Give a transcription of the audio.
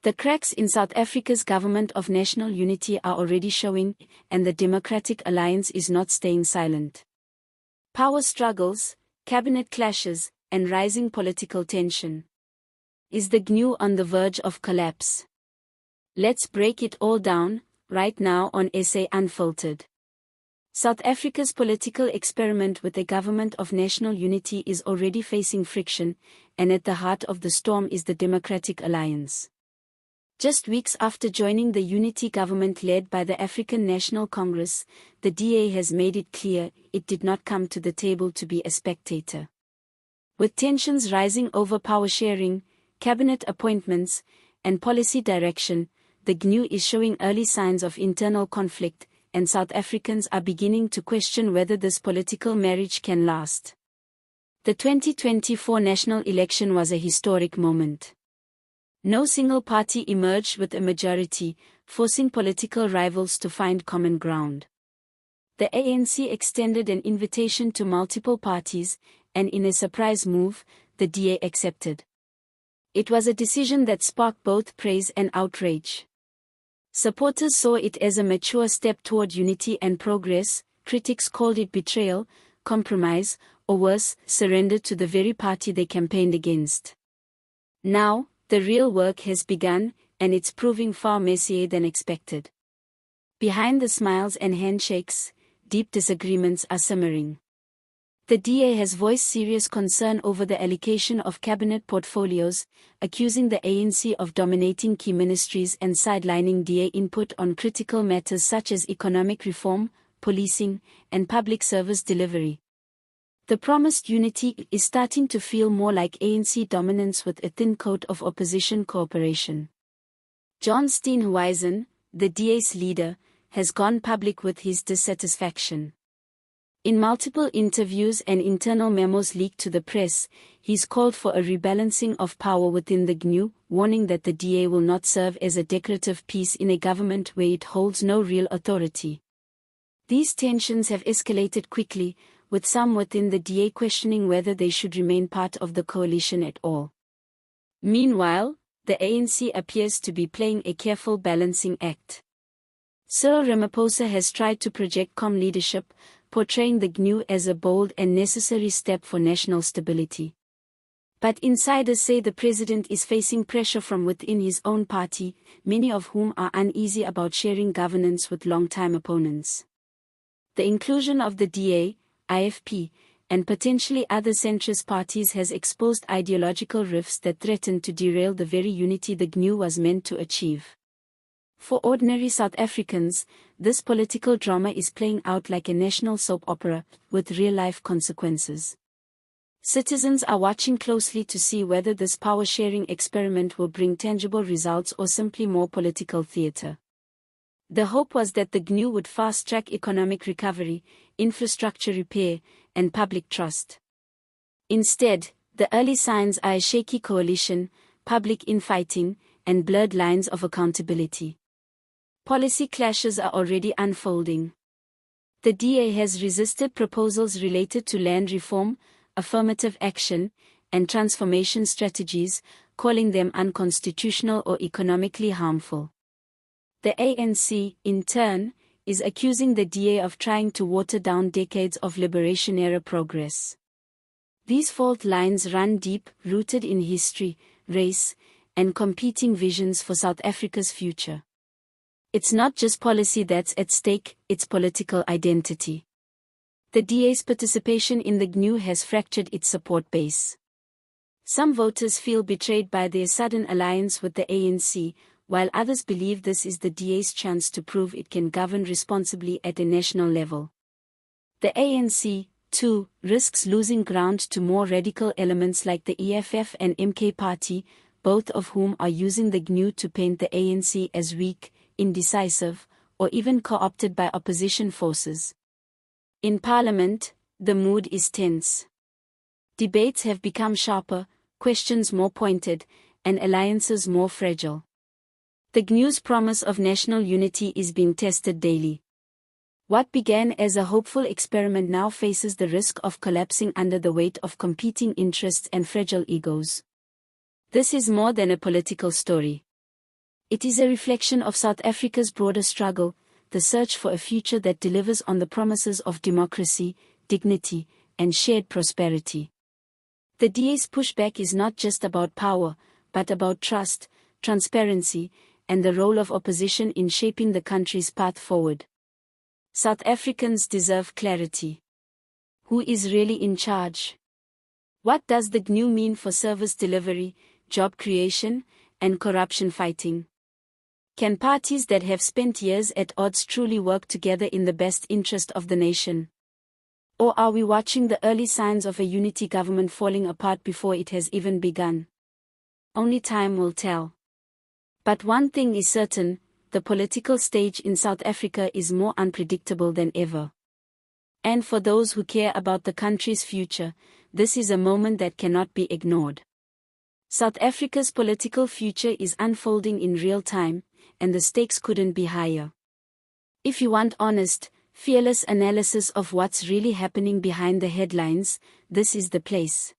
The cracks in South Africa's government of national unity are already showing, and the Democratic Alliance is not staying silent. Power struggles, cabinet clashes, and rising political tension. Is the GNU on the verge of collapse? Let's break it all down, right now on SA Unfiltered. South Africa's political experiment with a government of national unity is already facing friction, and at the heart of the storm is the Democratic Alliance. Just weeks after joining the unity government led by the African National Congress, the DA has made it clear it did not come to the table to be a spectator. With tensions rising over power sharing, cabinet appointments, and policy direction, the GNU is showing early signs of internal conflict, and South Africans are beginning to question whether this political marriage can last. The 2024 national election was a historic moment. No single party emerged with a majority, forcing political rivals to find common ground. The ANC extended an invitation to multiple parties, and in a surprise move, the DA accepted. It was a decision that sparked both praise and outrage. Supporters saw it as a mature step toward unity and progress, critics called it betrayal, compromise, or worse, surrender to the very party they campaigned against. Now, the real work has begun, and it's proving far messier than expected. Behind the smiles and handshakes, deep disagreements are simmering. The DA has voiced serious concern over the allocation of cabinet portfolios, accusing the ANC of dominating key ministries and sidelining DA input on critical matters such as economic reform, policing, and public service delivery. The promised unity is starting to feel more like ANC dominance with a thin coat of opposition cooperation. John Steenhuisen, the DA's leader, has gone public with his dissatisfaction. In multiple interviews and internal memos leaked to the press, he's called for a rebalancing of power within the GNU, warning that the DA will not serve as a decorative piece in a government where it holds no real authority. These tensions have escalated quickly, with some within the DA questioning whether they should remain part of the coalition at all. Meanwhile, the ANC appears to be playing a careful balancing act. Cyril Ramaphosa has tried to project calm leadership, portraying the GNU as a bold and necessary step for national stability. But insiders say the president is facing pressure from within his own party, many of whom are uneasy about sharing governance with long-time opponents. The inclusion of the DA, IFP, and potentially other centrist parties has exposed ideological rifts that threaten to derail the very unity the GNU was meant to achieve. For ordinary South Africans, this political drama is playing out like a national soap opera, with real-life consequences. Citizens are watching closely to see whether this power-sharing experiment will bring tangible results or simply more political theater. The hope was that the GNU would fast-track economic recovery, infrastructure repair, and public trust. Instead, the early signs are a shaky coalition, public infighting, and blurred lines of accountability. Policy clashes are already unfolding. The DA has resisted proposals related to land reform, affirmative action, and transformation strategies, calling them unconstitutional or economically harmful. The ANC, in turn, is accusing the DA of trying to water down decades of liberation-era progress. These fault lines run deep, rooted in history, race, and competing visions for South Africa's future. It's not just policy that's at stake, it's political identity. The DA's participation in the GNU has fractured its support base. Some voters feel betrayed by their sudden alliance with the ANC, while others believe this is the DA's chance to prove it can govern responsibly at a national level. The ANC, too, risks losing ground to more radical elements like the EFF and MK Party, both of whom are using the GNU to paint the ANC as weak, indecisive, or even co-opted by opposition forces. In Parliament, the mood is tense. Debates have become sharper, questions more pointed, and alliances more fragile. The GNU's promise of national unity is being tested daily. What began as a hopeful experiment now faces the risk of collapsing under the weight of competing interests and fragile egos. This is more than a political story. It is a reflection of South Africa's broader struggle, the search for a future that delivers on the promises of democracy, dignity, and shared prosperity. The DA's pushback is not just about power, but about trust, transparency, and the role of opposition in shaping the country's path forward. South Africans deserve clarity. Who is really in charge? What does the GNU mean for service delivery, job creation, and corruption fighting? Can parties that have spent years at odds truly work together in the best interest of the nation? Or are we watching the early signs of a unity government falling apart before it has even begun? Only time will tell. But one thing is certain, the political stage in South Africa is more unpredictable than ever. And for those who care about the country's future, this is a moment that cannot be ignored. South Africa's political future is unfolding in real time, and the stakes couldn't be higher. If you want honest, fearless analysis of what's really happening behind the headlines, this is the place.